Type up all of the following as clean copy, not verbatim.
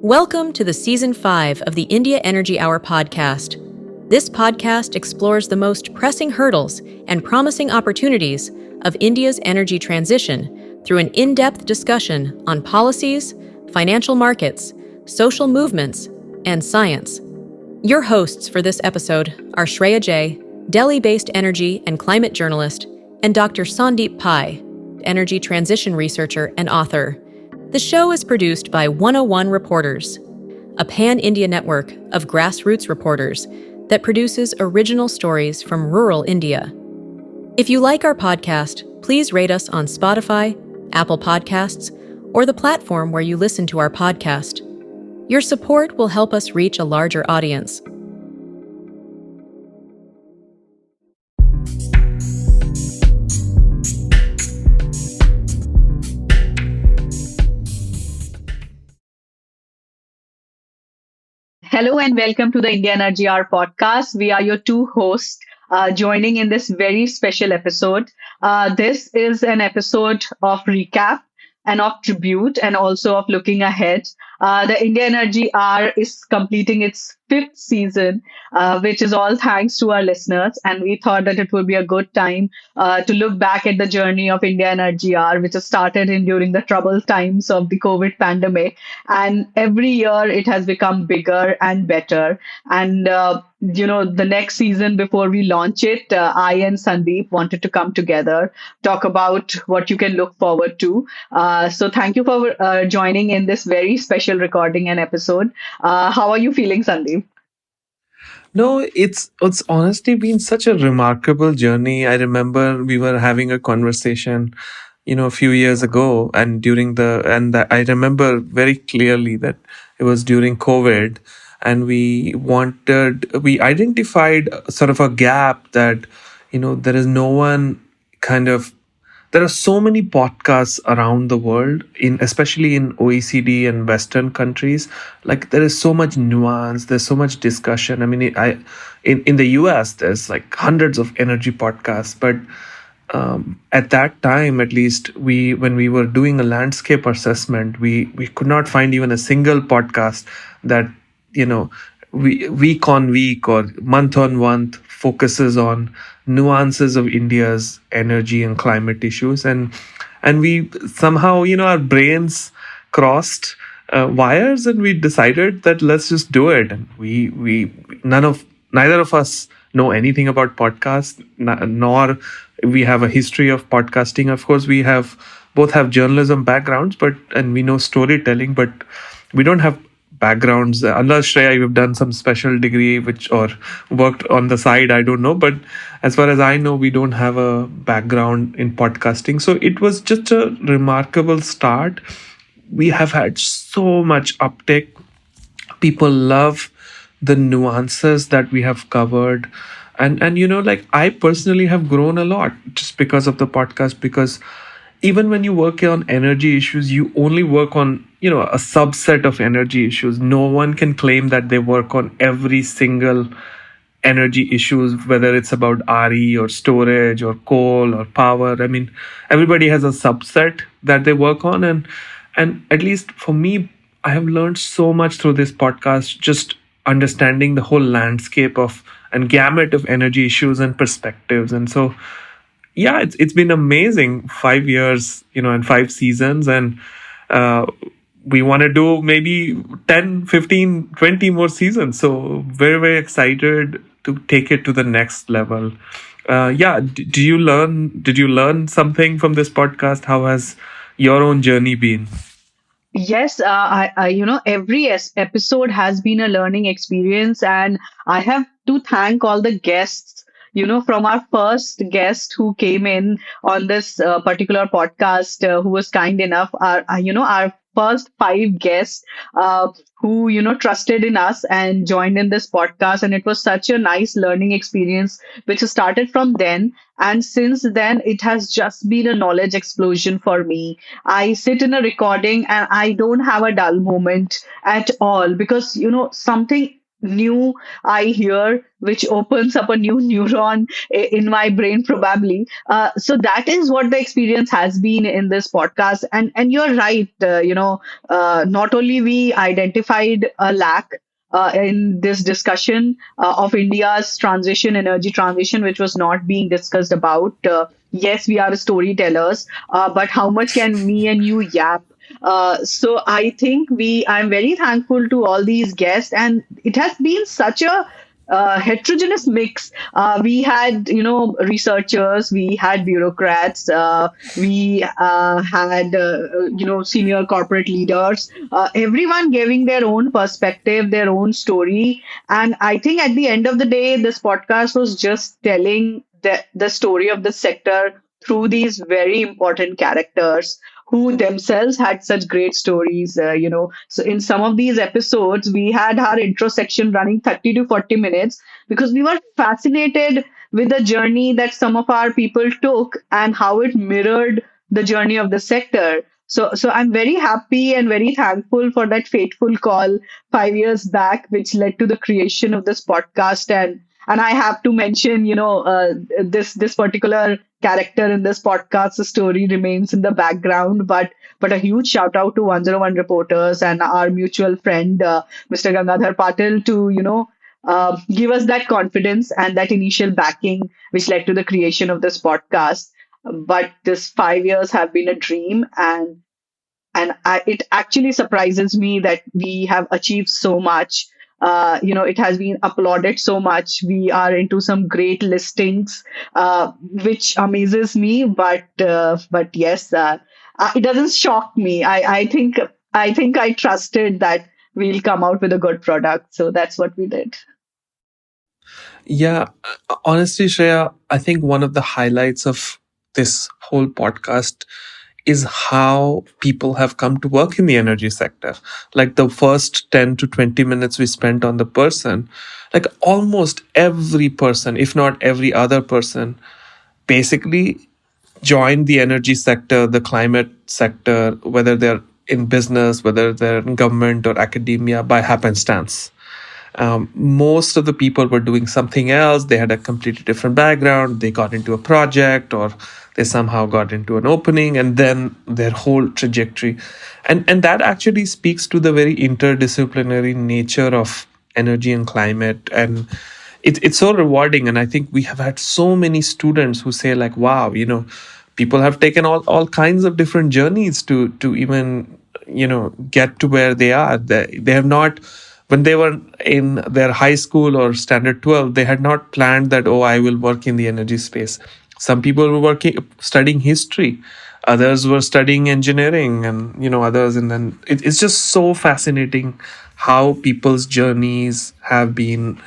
Welcome to the Season 5 of the India Energy Hour podcast. This podcast explores the most pressing hurdles and promising opportunities of India's energy transition through an in-depth discussion on policies, financial markets, social movements, and science. Your hosts for this episode are Shreya Jay, Delhi-based energy and climate journalist, and Dr. Sandeep Pai, energy transition researcher and author. The show is produced by 101 Reporters, a pan-India network of grassroots reporters that produces original stories from rural India. If you like our podcast, please rate us on Spotify, Apple Podcasts, or the platform where you listen to our podcast. Your support will help us reach a larger audience. Hello and welcome to the India Energy Hour podcast. We are your two hosts joining in this very special episode. This is an episode of recap and of tribute and also of looking ahead. The India Energy Hour is completing its fifth season, which is all thanks to our listeners. And we thought that it would be a good time to look back at the journey of India Energy Hour, which has started during the troubled times of the COVID pandemic. And every year it has become bigger and better. And the next season before we launch it, I and Sandeep wanted to come together, talk about what you can look forward to. So thank you for joining in this very special recording and episode. How are you feeling, Sandeep? No, it's honestly been such a remarkable journey. I remember we were having a conversation, a few years ago, and I remember very clearly that it was during COVID, and we identified sort of a gap that, there is no one kind of there are so many podcasts around the world, especially in OECD and Western countries. Like, there is so much nuance, there's so much discussion. I mean, in the US there's like hundreds of energy podcasts, but at that time, at least, when we were doing a landscape assessment, we could not find even a single podcast that, week on week or month on month focuses on nuances of India's energy and climate issues. And we somehow, our brains crossed wires, and we decided that let's just do it. And we neither of us know anything about podcasts, nor we have a history of podcasting. Of course, we both have journalism backgrounds, and we know storytelling, but we don't have backgrounds. Unless, Shreya, you've done some special degree or worked on the side, I don't know. But as far as I know, we don't have a background in podcasting. So it was just a remarkable start. We have had so much uptake. People love the nuances that we have covered. And I personally have grown a lot just because of the podcast, because even when you work on energy issues, you only work on, a subset of energy issues. No one can claim that they work on every single energy issues, whether it's about RE or storage or coal or power. I mean, everybody has a subset that they work on. And at least for me, I have learned so much through this podcast, just understanding the whole landscape and gamut of energy issues and perspectives. And so, yeah, it's been amazing 5 years, and 5 seasons. And we want to do maybe 10, 15, 20 more seasons. So very, very excited to take it to the next level. Did you learn something from this podcast? How has your own journey been? Yes, every episode has been a learning experience, and I have to thank all the guests. From our first guest who came in on this particular podcast, who was kind enough, our first 5 guests who, trusted in us and joined in this podcast. And it was such a nice learning experience, which started from then. And since then, it has just been a knowledge explosion for me. I sit in a recording and I don't have a dull moment at all, because, something new I hear, which opens up a new neuron in my brain, probably. So that is what the experience has been in this podcast. And you're right. Not only we identified a lack. In this discussion of India's transition, energy transition, which was not being discussed about. Yes, we are storytellers, but how much can me and you yap? So I think I'm very thankful to all these guests, and it has been such a heterogeneous mix. We had, researchers, we had bureaucrats, we had, senior corporate leaders, everyone giving their own perspective, their own story. And I think at the end of the day, this podcast was just telling the story of the sector through these very important characters who themselves had such great stories. So in some of these episodes, we had our intro section running 30 to 40 minutes because we were fascinated with the journey that some of our people took and how it mirrored the journey of the sector. So I'm very happy and very thankful for that fateful call 5 years back, which led to the creation of this podcast. And I have to mention, this particular character in this podcast. The story remains in the background, but a huge shout out to 101 reporters and our mutual friend, Mr. Gangadhar Patil, to give us that confidence and that initial backing, which led to the creation of this podcast. But this 5 years have been a dream, and it actually surprises me that we have achieved so much. It has been applauded so much. We are into some great listings, which amazes me. But yes, it doesn't shock me. I think I trusted that we'll come out with a good product, so that's what we did. Yeah, honestly, Shreya, I think one of the highlights of this whole podcast is how people have come to work in the energy sector. Like the first 10 to 20 minutes we spent on the person, like almost every person, if not every other person, basically joined the energy sector, the climate sector, whether they're in business, whether they're in government or academia, by happenstance. Most of the people were doing something else. They had a completely different background. They got into a project or they somehow got into an opening, and then their whole trajectory. And that actually speaks to the very interdisciplinary nature of energy and climate. And it's so rewarding. And I think we have had so many students who say, like, wow, people have taken all kinds of different journeys to even, get to where they are. They have not, when they were in their high school or standard 12, they had not planned that, oh, I will work in the energy space. Some people were studying history, others were studying engineering, and others. And then it's just so fascinating how people's journeys have been,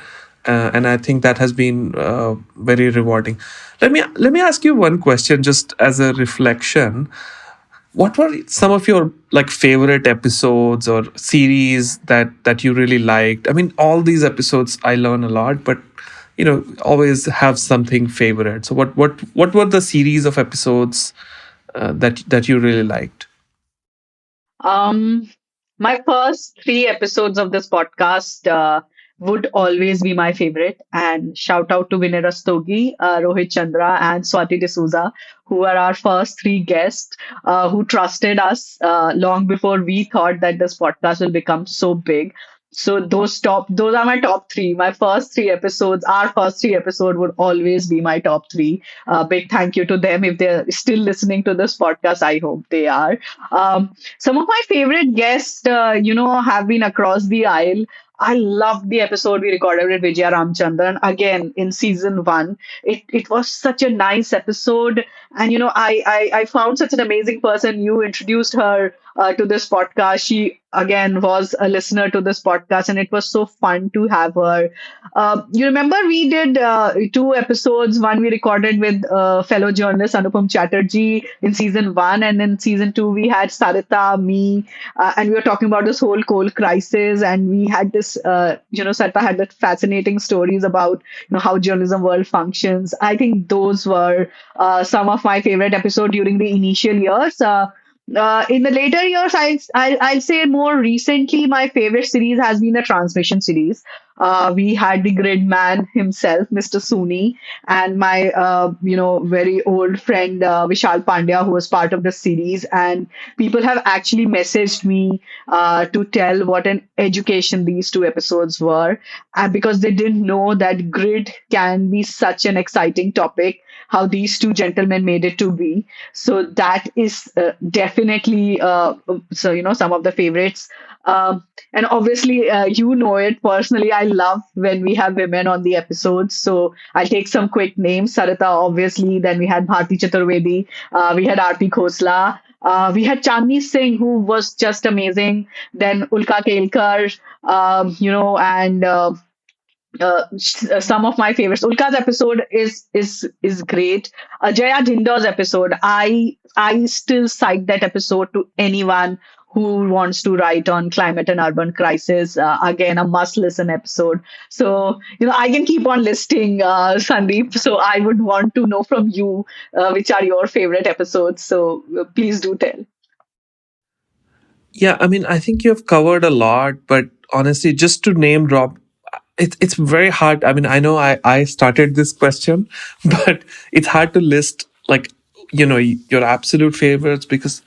and I think that has been very rewarding. Let me ask you one question, just as a reflection. What were some of your like favorite episodes or series that you really liked? I mean, all these episodes I learn a lot, but always have something favorite. So what were the series of episodes that you really liked? Um, my first three episodes of this podcast would always be my favorite. And shout out to Vinay Rastogi, Rohit Chandra, and Swati D'Souza, who are our first three guests who trusted us long before we thought that this podcast will become so big. So those are my top three. My first three episodes, our first three episode would always be my top three. Big thank you to them if they're still listening to this podcast. I hope they are. Some of my favorite guests, have been across the aisle. I loved the episode we recorded with Vijaya Ramchandran again in season one. It was such a nice episode, and I found such an amazing person. You introduced her to this podcast. She again was a listener to this podcast, and it was so fun to have her. You remember we did two episodes. One we recorded with fellow journalist Anupam Chatterjee in season one, and then season two we had Sarita, me, and we were talking about this whole coal crisis. And we had this, Sarita had that fascinating stories about how journalism world functions. I think those were some of my favorite episodes during the initial years. In the later years, I'll say more recently, my favorite series has been the Transmission series. We had the grid man himself, Mr. Sooni, and my very old friend Vishal Pandya, who was part of the series. And people have actually messaged me to tell what an education these two episodes were, because they didn't know that grid can be such an exciting topic. How these two gentlemen made it to be. So that is definitely some of the favorites. And obviously, you know it personally. I love when we have women on the episodes. So I'll take some quick names. Sarita, obviously. Then we had Bharti Chaturvedi. We had Aarti Khosla. We had Chandni Singh, who was just amazing. Then Ulka Kelkar, and some of my favorites. Ulka's episode is great. Jaya Dhinda's episode, I still cite that episode to anyone who wants to write on climate and urban crisis. Again, a must listen episode. So I can keep on listing, Sandeep. So I would want to know from you which are your favorite episodes. So please do tell. Yeah, I mean, I think you have covered a lot, but honestly, just to name drop, it's very hard. I mean, I know I started this question, but it's hard to list like, your absolute favorites, because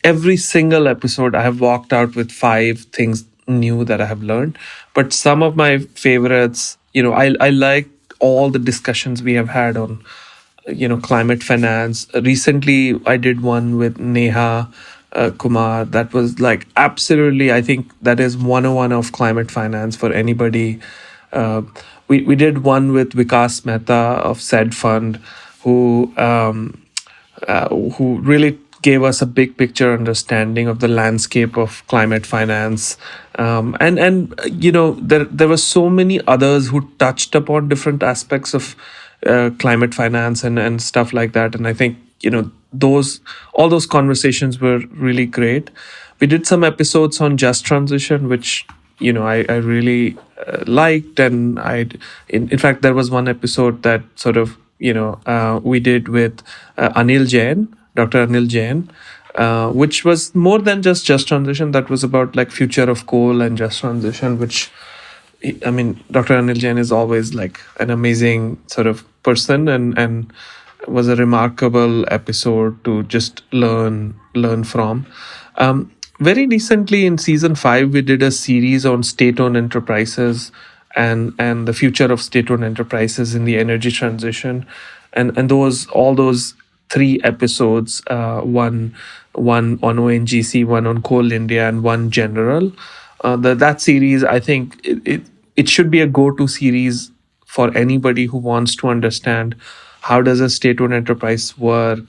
every single episode I have walked out with five things new that I have learned. But some of my favorites, I like all the discussions we have had on, climate finance. Recently, I did one with Neha Kumar. That was like absolutely, I think that is 101 of climate finance for anybody. Uh, we did one with Vikas Mehta of Said Fund, who really gave us a big picture understanding of the landscape of climate finance. And there were so many others who touched upon different aspects of climate finance and stuff like that. And I think those all those conversations were really great. We did some episodes on just transition, which I really liked. And in fact, there was one episode that sort of we did with Anil Jain, Dr. Anil Jain, which was more than just transition. That was about like future of coal and just transition, which, I mean, Dr. Anil Jain is always like an amazing sort of person, and was a remarkable episode to just learn from. Very recently in season 5, we did a series on state-owned enterprises and the future of state-owned enterprises in the energy transition, and all those 3 episodes, one on ONGC, one on Coal India, and one general. That series, I think it should be a go-to series for anybody who wants to understand how does a state-owned enterprise work.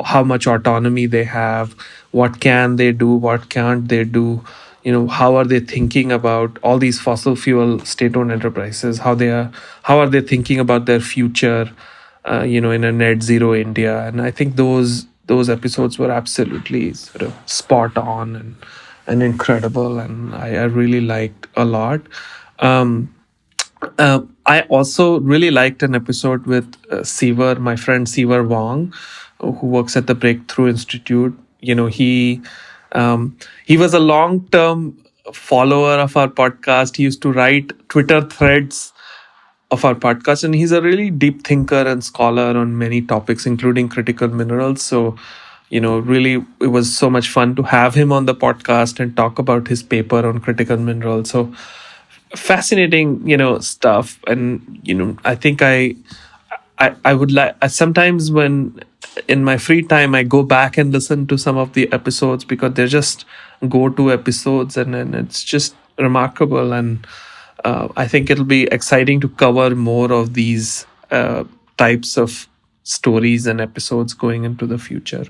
How much autonomy they have, what can they do, what can't they do. How are they thinking about all these fossil fuel state-owned enterprises? How are they thinking about their future? In a net zero India. And I think those episodes were absolutely sort of spot on and incredible, and I really liked a lot. Um, I also really liked an episode with Seaver, my friend Seaver Wong, who works at the Breakthrough Institute. He was a long term follower of our podcast. He used to write Twitter threads of our podcast, and he's a really deep thinker and scholar on many topics, including critical minerals. So really, it was so much fun to have him on the podcast and talk about his paper on critical minerals. So fascinating stuff. And I think I would like, sometimes when in my free time I go back and listen to some of the episodes, because they're just go-to episodes, and it's just remarkable. And I think it'll be exciting to cover more of these types of stories and episodes going into the future.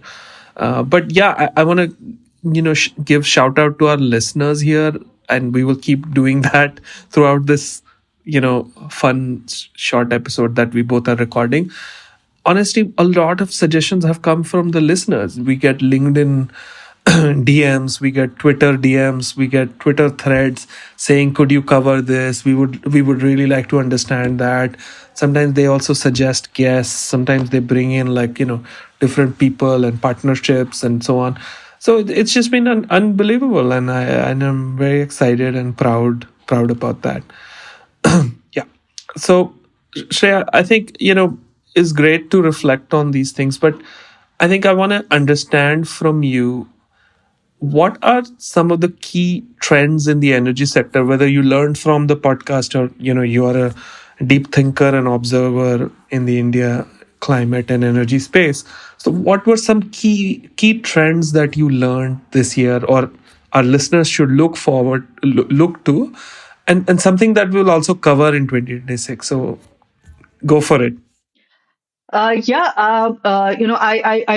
But yeah, I want to give shout out to our listeners here, and we will keep doing that throughout this fun short episode that we both are recording. Honestly, a lot of suggestions have come from the listeners. We get LinkedIn DMs, we get Twitter DMs, we get Twitter threads saying, "Could you cover this? We would really like to understand that." Sometimes they also suggest guests. Sometimes they bring in like different people and partnerships and so on. So it's just been unbelievable, and I'm very excited and proud proud about that. Yeah. So, Shreya, I think, it's great to reflect on these things, but I think I want to understand from you, what are some of the key trends in the energy sector, whether you learned from the podcast or, you are a deep thinker and observer in the India climate and energy space. So what were some key trends that you learned this year, or our listeners should look to, and something that we'll also cover in 2026? So go for it. I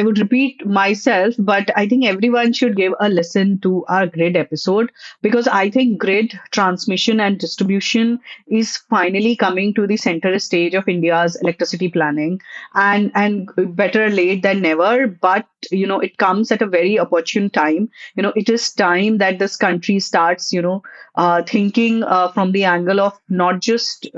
would repeat myself, but I think everyone should give a listen to our grid episode, because I think grid transmission and distribution is finally coming to the center stage of India's electricity planning, and better late than never. But it comes at a very opportune time. It is time that this country starts, thinking from the angle of not just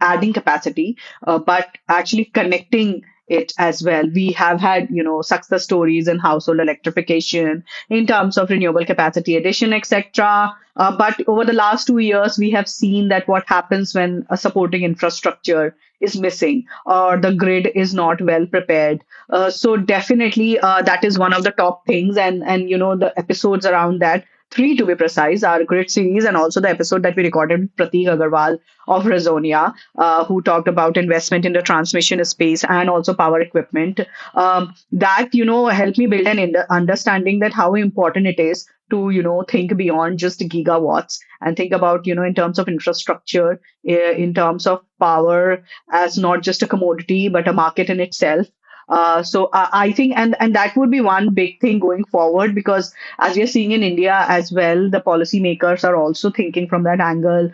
adding capacity, but actually connecting it as well. We have had, success stories in household electrification in terms of renewable capacity addition, etc. But over the last 2 years, we have seen that what happens when a supporting infrastructure is missing or the grid is not well prepared. So definitely, that is one of the top things, and the episodes around that. Three to be precise, our grid series, and also the episode that we recorded with Pratik Agarwal of Rezonia, who talked about investment in the transmission space and also power equipment. That helped me build an understanding that how important it is to think beyond just gigawatts and think about in terms of infrastructure, in terms of power as not just a commodity but a market in itself. So I think, and that would be one big thing going forward, because as we are seeing in India as well, the policymakers are also thinking from that angle.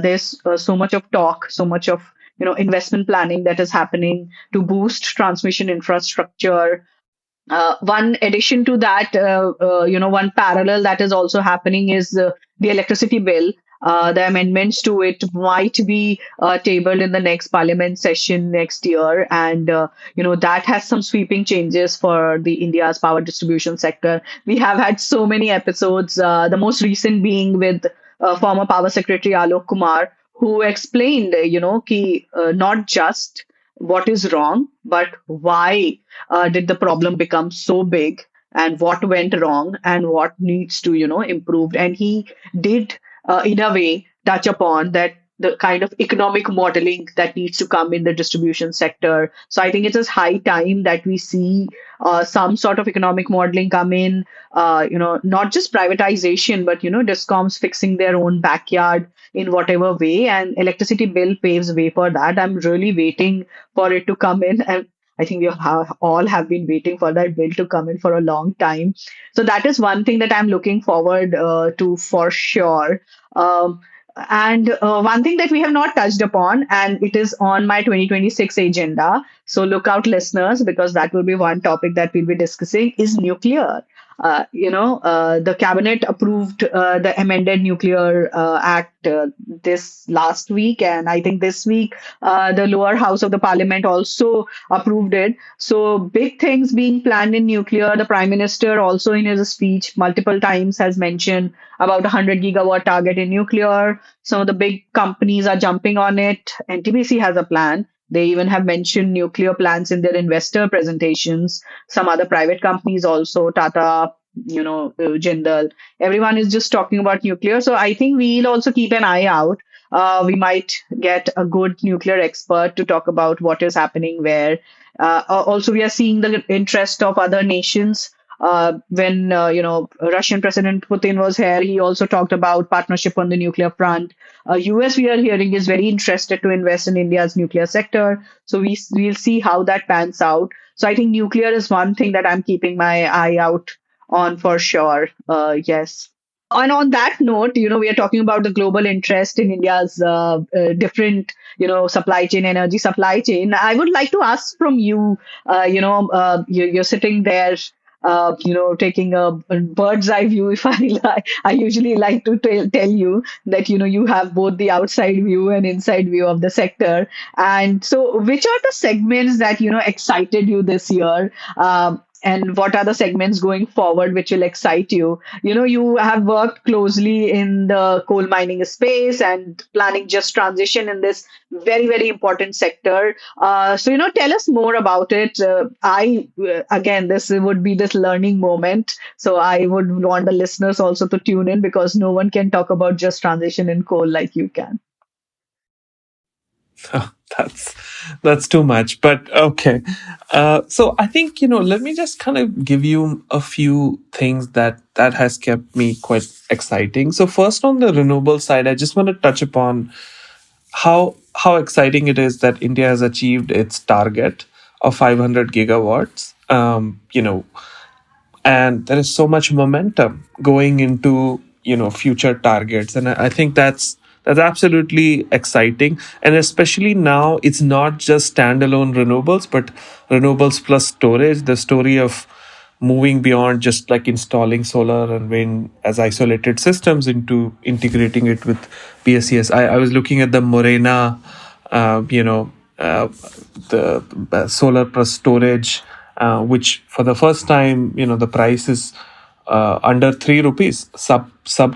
There's so much of talk, so much of investment planning that is happening to boost transmission infrastructure. One addition to that, one parallel that is also happening is the electricity bill. The amendments to it might be tabled in the next parliament session next year, and that has some sweeping changes for the India's power distribution sector. We have had so many episodes. The most recent being with former Power Secretary Alok Kumar, who explained, not just what is wrong, but why did the problem become so big, and what went wrong and what needs to improved. And he did in a way touch upon that the kind of economic modeling that needs to come in the distribution sector. So I think it is high time that we see some sort of economic modeling come in, not just privatization, but discoms fixing their own backyard in whatever way, and electricity bill paves way for that. I'm really waiting for it to come in, and I think all have been waiting for that bill to come in for a long time. So that is one thing that I'm looking forward to for sure. And one thing that we have not touched upon, and it is on my 2026 agenda. So look out, listeners, because that will be one topic that we'll be discussing, is nuclear. The cabinet approved the amended nuclear act this last week, and I think this week the lower house of the parliament also approved it. So big things being planned in nuclear. The prime minister also in his speech multiple times has mentioned about 100 gigawatt target in nuclear. Some of the big companies are jumping on it. NTPC has a plan. They even have mentioned nuclear plans in their investor presentations. Some other private companies also, Tata, Jindal. Everyone is just talking about nuclear. So I think we'll also keep an eye out. We might get a good nuclear expert to talk about what is happening where. Also, we are seeing the interest of other nations. When Russian President Putin was here, he also talked about partnership on the nuclear front. US, we are hearing, is very interested to invest in India's nuclear sector. So we'll see how that pans out. So I think nuclear is one thing that I'm keeping my eye out on for sure. Yes. And on that note, we are talking about the global interest in India's different, supply chain, energy supply chain. I would like to ask from you, you're sitting there, taking a bird's eye view. If I like, I usually like to tell you that, you have both the outside view and inside view of the sector. And so which are the segments that, excited you this year? and what are the segments going forward which will excite you? You have worked closely in the coal mining space and planning just transition in this very, very important sector. So, tell us more about it. Again, this would be this learning moment. So I would want the listeners also to tune in because no one can talk about just transition in coal like you can. that's that's too much, but okay. So I think, let me just kind of give you a few things that has kept me quite exciting. So first, on the renewable side, I just want to touch upon how exciting it is that India has achieved its target of 500 gigawatts. And there is so much momentum going into future targets, and I think that's absolutely exciting. And especially now, it's not just standalone renewables, but renewables plus storage. The story of moving beyond just like installing solar and wind as isolated systems into integrating it with PSCS. I was looking at the Morena, the solar plus storage, which for the first time, the price is under 3 rupees, sub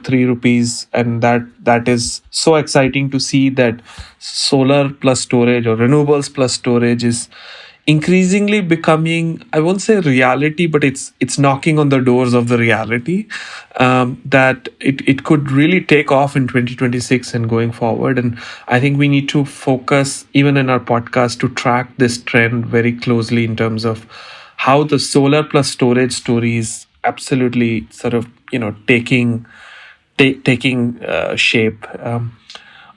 3 rupees, and that is so exciting to see that solar plus storage or renewables plus storage is increasingly becoming, I won't say reality, but it's knocking on the doors of the reality, that it could really take off in 2026 and going forward. And I think we need to focus, even in our podcast, to track this trend very closely in terms of how the solar plus storage story is absolutely sort of taking shape.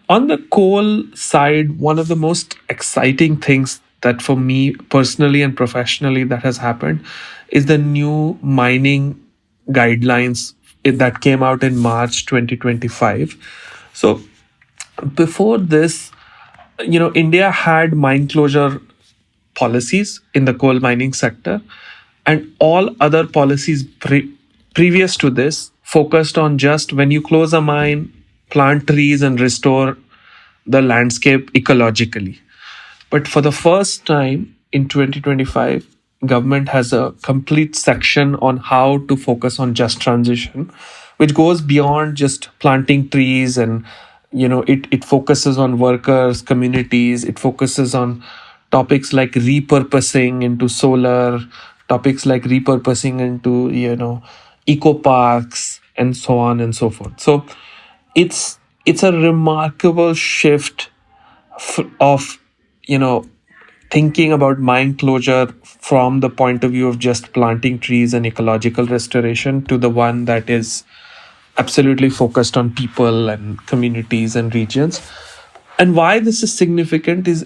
On the coal side, one of the most exciting things that for me personally and professionally that has happened is the new mining guidelines that came out in March 2025. So before this, India had mine closure policies in the coal mining sector, and all other policies previous to this focused on just when you close a mine, plant trees and restore the landscape ecologically. But for the first time in 2025, government has a complete section on how to focus on just transition, which goes beyond just planting trees. And it focuses on workers, communities. It focuses on topics like repurposing into solar, topics like repurposing into eco parks, and so on and so forth. So it's a remarkable shift of you know thinking about mine closure from the point of view of just planting trees and ecological restoration to the one that is absolutely focused on people and communities and regions. And why this is significant is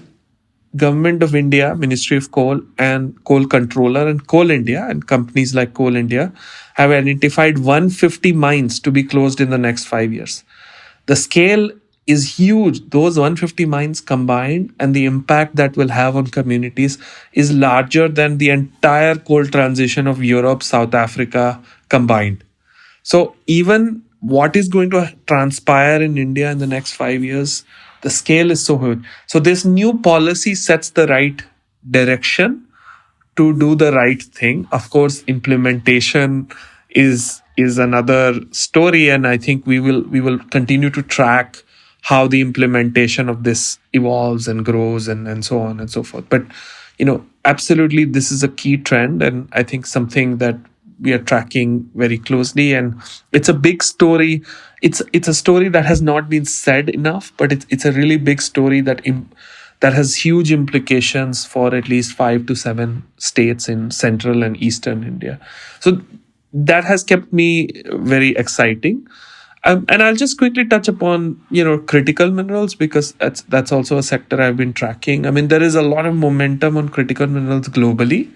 Government of India, Ministry of Coal and Coal Controller and Coal India and companies like Coal India have identified 150 mines to be closed in the next 5 years. The scale is huge. Those 150 mines combined and the impact that will have on communities is larger than the entire coal transition of Europe, South Africa combined. So even what is going to transpire in India in the next 5 years, the scale is so huge. So this new policy sets the right direction to do the right thing. Of course, implementation is another story, and I think we will continue to track how the implementation of this evolves and grows, and so on and so forth. But absolutely, this is a key trend, and I think something that we are tracking very closely. And it's a big story. It's a story that has not been said enough, but it's a really big story that has huge implications for at least 5 to 7 states in central and eastern India. So that has kept me very exciting. And I'll just quickly touch upon critical minerals, because that's also a sector I've been tracking. I mean, there is a lot of momentum on critical minerals globally.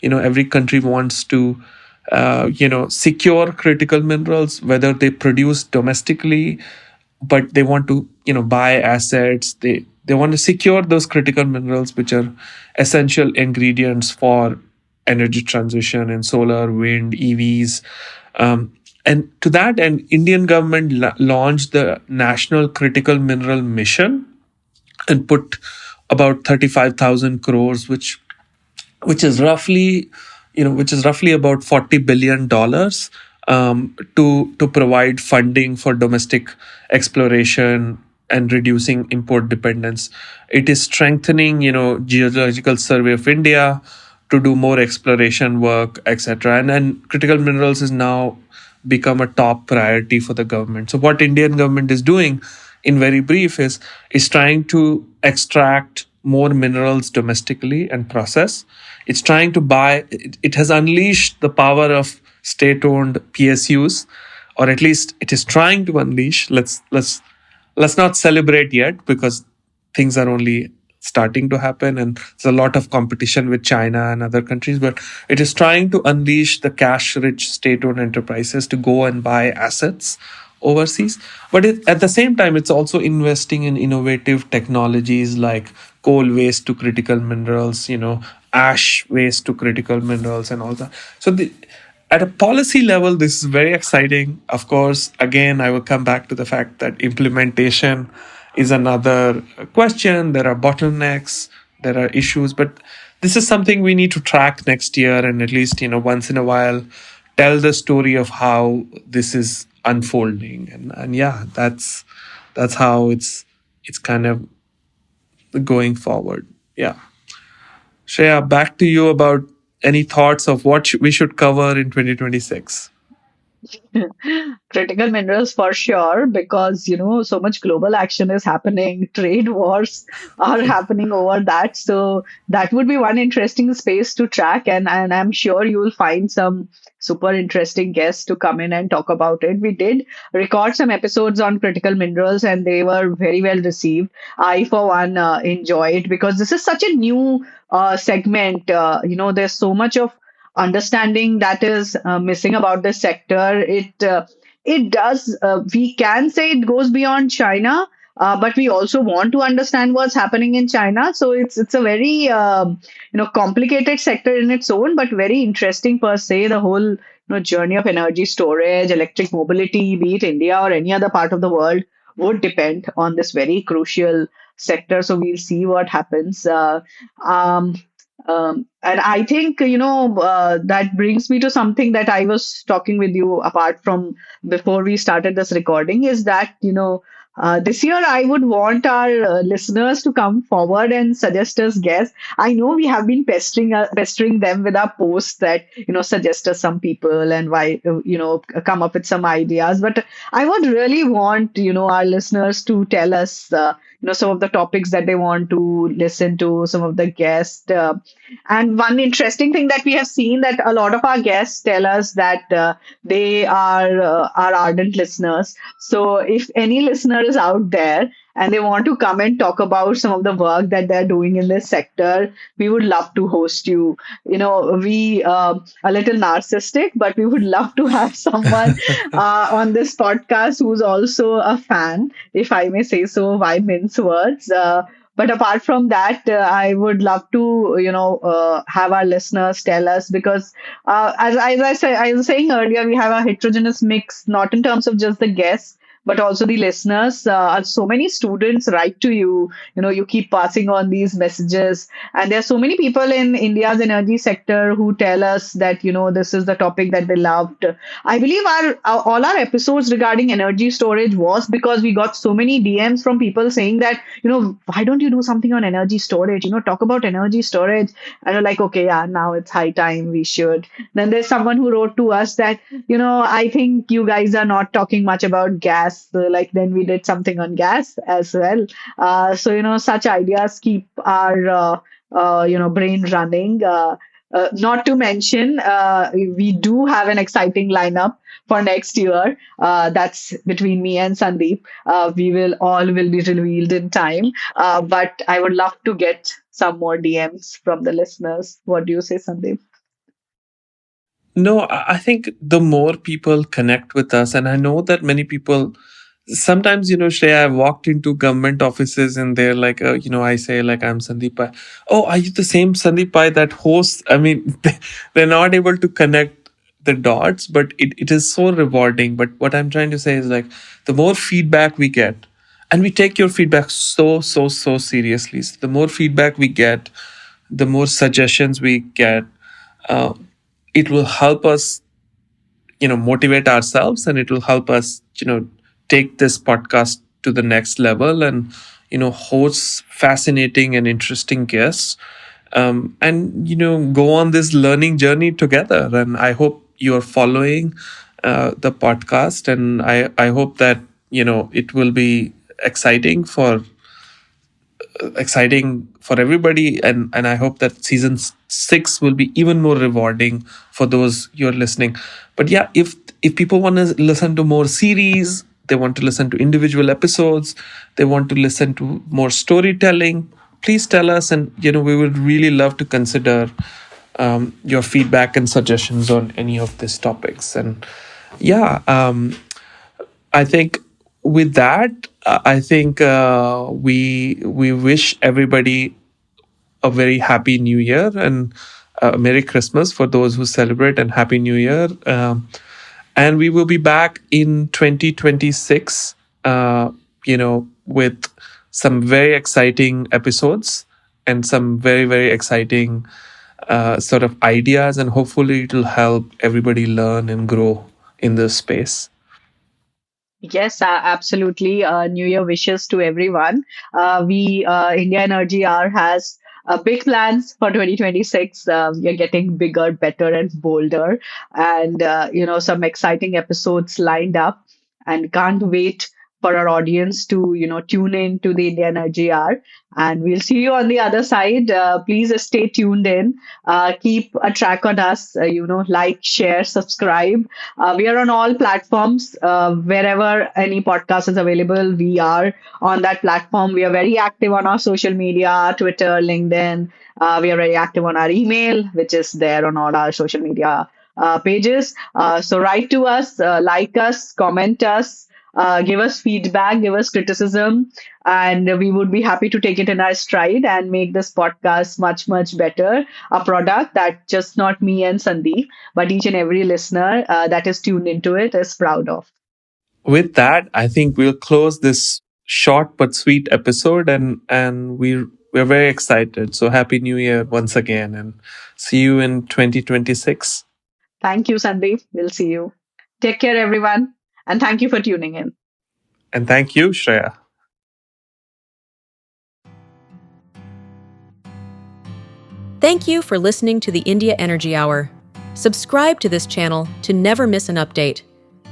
Every country wants to secure critical minerals, whether they produce domestically, but they want to buy assets. They want to secure those critical minerals, which are essential ingredients for energy transition in solar, wind, EVs. And to that end, Indian government launched the National Critical Mineral Mission and put about 35,000 crores, which is roughly which is roughly about $40 billion, to provide funding for domestic exploration and reducing import dependence. It is strengthening, Geological Survey of India to do more exploration work, etc. And critical minerals is now become a top priority for the government. So what Indian government is doing, in very brief, is trying to extract more minerals domestically and process. It's trying to buy. It has unleashed the power of state-owned PSUs, or at least it is trying to unleash. Let's not celebrate yet, because things are only starting to happen and there's a lot of competition with China and other countries, but it is trying to unleash the cash rich state owned enterprises to go and buy assets overseas. But at the same time, it's also investing in innovative technologies like coal waste to critical minerals, ash waste to critical minerals, and all that. So at a policy level, this is very exciting. Of course, again, I will come back to the fact that implementation is another question. There are bottlenecks, there are issues, but this is something we need to track next year, and at least, once in a while, tell the story of how this is unfolding. And yeah, that's how it's kind of going forward. Yeah. Shreya, back to you about any thoughts of what we should cover in 2026. Critical minerals for sure, because so much global action is happening, trade wars are happening over that. So that would be one interesting space to track, and I'm sure you will find some super interesting guests to come in and talk about it. We did record some episodes on critical minerals, and they were very well received. I, for one, enjoy it because this is such a new segment. There's so much of understanding that is missing about this sector. It does. We can say it goes beyond China, but we also want to understand what's happening in China. So it's a very complicated sector in its own, but very interesting per se. The whole journey of energy storage, electric mobility, be it India or any other part of the world, would depend on this very crucial sector. So we'll see what happens. Um, and I think, that brings me to something that I was talking with you apart from before we started this recording, is that, this year I would want our listeners to come forward and suggest us guests. I know we have been pestering them with our posts that, suggest us some people and why, come up with some ideas. But I would really want, our listeners to tell us, some of the topics that they want to listen to, some of the guests. And one interesting thing that we have seen, that a lot of our guests tell us that they are ardent listeners. So if any listener is out there and they want to come and talk about some of the work that they're doing in this sector, we would love to host you. We a little narcissistic, but we would love to have someone on this podcast who's also a fan, if I may say so. Why mince words? But apart from that, I would love to, have our listeners tell us, because I was saying earlier, we have a heterogeneous mix, not in terms of just the guests, but also the listeners. So many students write to you. You keep passing on these messages, and there are so many people in India's energy sector who tell us that this is the topic that they loved. I believe our all our episodes regarding energy storage was because we got so many DMs from people saying that why don't you do something on energy storage? Talk about energy storage. And we're like, okay, yeah, now it's high time we should. Then there's someone who wrote to us that I think you guys are not talking much about gas. So, like, then we did something on gas as well. So such ideas keep our brain running. Not to mention, we do have an exciting lineup for next year. That's between me and Sandeep. We will be revealed in time. But I would love to get some more DMs from the listeners. What do you say, Sandeep? No, I think the more people connect with us, and I know that many people sometimes, Shreya, I've walked into government offices and they're like, I say, like, I'm Sandeep Pai. Oh, are you the same Sandeep Pai that hosts? I mean, they're not able to connect the dots, but it is so rewarding. But what I'm trying to say is, like, the more feedback we get, and we take your feedback so, so, so seriously. So the more feedback we get, the more suggestions we get. Uh, it will help us, motivate ourselves, and it will help us, take this podcast to the next level and, host fascinating and interesting guests, and, go on this learning journey together. And I hope you are following the podcast, and I hope that, it will be exciting for everybody, and I hope that season 6 will be even more rewarding for those you're listening. But yeah, if people want to listen to more series, they want to listen to individual episodes, they want to listen to more storytelling, please tell us, and we would really love to consider your feedback and suggestions on any of these topics. And yeah, I think with that, I think we wish everybody a very happy New Year, and Merry Christmas for those who celebrate, and Happy New Year. And we will be back in 2026, with some very exciting episodes and some very, very exciting sort of ideas, and hopefully it will help everybody learn and grow in this space. Yes, absolutely. New Year wishes to everyone. We India Energy Hour has big plans for 2026. We are getting bigger, better, and bolder, and some exciting episodes lined up. And can't wait for our audience to tune in to the India Energy Hour. And we'll see you on the other side. Please stay tuned in. Keep a track on us. Like, share, subscribe. We are on all platforms. Wherever any podcast is available, we are on that platform. We are very active on our social media, Twitter, LinkedIn. We are very active on our email, which is there on all our social media pages. So write to us, like us, comment us. Give us feedback, give us criticism, and we would be happy to take it in our stride and make this podcast much, much better. A product that just not me and Sandeep, but each and every listener that is tuned into it is proud of. With that, I think we'll close this short but sweet episode, and we're very excited. So happy New Year once again, and see you in 2026. Thank you, Sandeep. We'll see you. Take care, everyone, and thank you for tuning in. And thank you, Shreya. Thank you for listening to the India Energy Hour. Subscribe to this channel to never miss an update.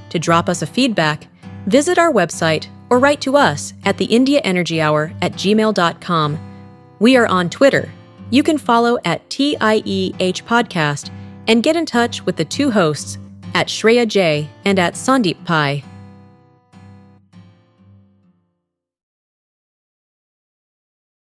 To drop us a feedback, visit our website or write to us at theindiaenergyhour@gmail.com. We are on Twitter. You can follow at TIEH Podcast and get in touch with the two hosts at Shreya J and at Sandeep Pai.